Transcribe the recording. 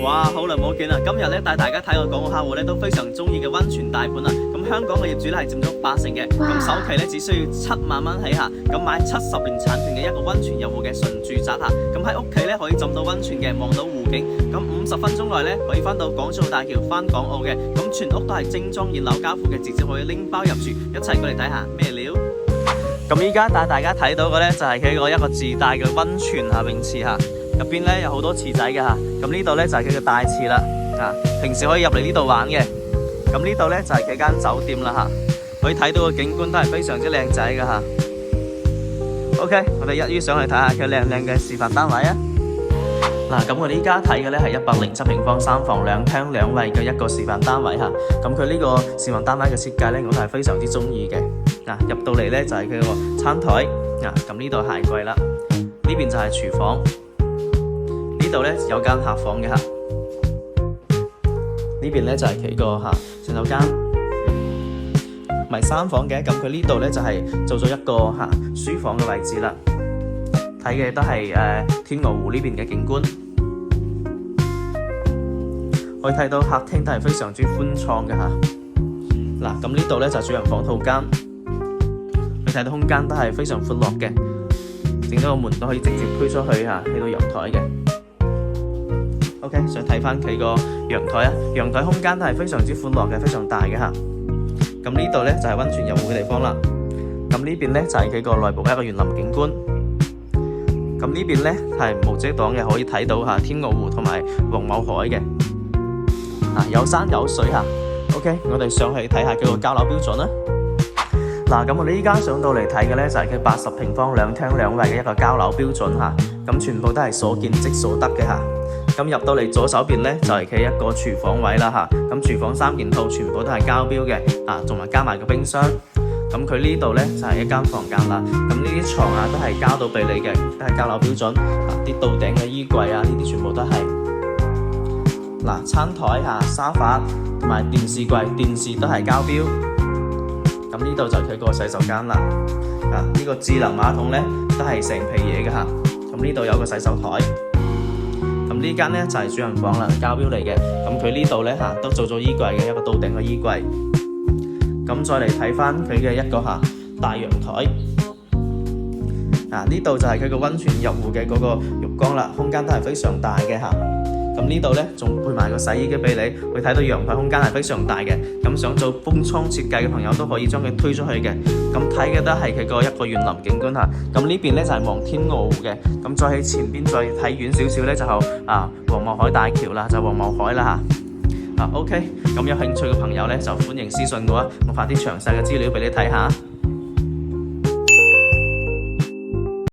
哇，好耐冇見啦！今日咧帶大家睇個港澳客戶咧都非常中意嘅溫泉大盤啦。咁香港嘅業主咧係佔咗80%嘅，咁首期咧只需要7萬蚊起下，咁買70年產權嘅一個溫泉入戶嘅純住宅下，咁喺屋企咧可以浸到溫泉嘅，望到湖景，咁50分鐘內咧可以翻到港珠澳大橋翻港澳嘅，咁全屋都係精裝現樓交付嘅，直接可以拎包入住，一齊過嚟睇下咩料。咁依家帶大家睇到嘅咧就係佢個一個自帶嘅溫泉下泳池下。入邊咧有好多池仔嘅吓，咁呢度咧就係佢嘅大池啦，平時可以入嚟呢度玩嘅。咁呢度咧就係佢間酒店啦吓，可以睇到個景觀都係非常之靚仔嘅吓。OK， 我哋一於上去睇下佢靚唔靚嘅示範單位啊。嗱，咁我哋依家睇嘅咧係107平方3房2廳2衛嘅一個示範單位吓。咁佢呢個示範單位嘅設計咧，我都係非常之中意嘅。入到嚟咧就係佢個餐台，咁呢度鞋櫃啦，呢邊就係廚房。呢度咧有間客房嘅吓，呢邊咧就係佢個洗手間，唔係3房嘅。咁佢呢度咧就係做咗一個書房嘅位置啦。睇嘅都係天鵝湖呢邊嘅景觀，可以睇到客廳都係非常之寬敞嘅吓。嗱，咁呢度咧就係主人房套間，可以睇到空間都係非常闊落嘅，整到個門都可以直接推出去起到陽台嘅。OK， 想睇翻佢個陽台啊，陽台空間都係非常之寬落嘅，非常大嘅吓。咁呢度咧就係溫泉入戶嘅地方啦。咁呢邊咧就係佢個內部一個園林景觀。咁呢邊咧係無遮擋嘅，可以睇到天鵝湖同埋黃某海嘅。有山有水吓。OK， 我哋上去睇下佢個交樓標準啦。嗱，咁我哋依家上到嚟睇嘅咧就係佢80平方2廳2衛嘅一個交樓標準吓。咁全部都係所見即所得嘅吓。咁入到嚟左手邊咧就係佢一個廚房位啦吓，咁廚房3件套全部都係交標嘅，仲埋加埋個冰箱。咁佢呢度咧就係一間房間啦。咁呢啲床都係交到俾你嘅，都係交樓標準。啲到頂嘅衣櫃呢啲全部都係。餐台沙發同埋電視櫃、電視都係交標。咁呢度就係佢個洗手間啦。呢個智能馬桶咧都係成皮嘢嘅吓。咁呢度有個洗手台。咁呢間咧就係主人房啦，交標嚟嘅。咁佢呢度咧都做咗衣櫃嘅，一個到頂嘅衣櫃。咁再嚟睇翻佢嘅一個大陽台。呢度就係佢個溫泉入戶嘅嗰個浴缸啦，空間都係非常大嘅吓。咁呢度咧仲配埋個洗衣機俾你，會睇到陽台空間係非常大嘅。咁想做風窗設計嘅朋友都可以將佢推出去嘅。咁睇嘅都係佢個一個園林景觀吓。咁呢邊咧就係望天鵝湖嘅。咁再喺前邊再睇遠少少咧就黃某海大橋啦，就黃某海啦吓。OK， 咁有興趣嘅朋友咧就歡迎私信我，我發啲詳細嘅資料俾你睇下。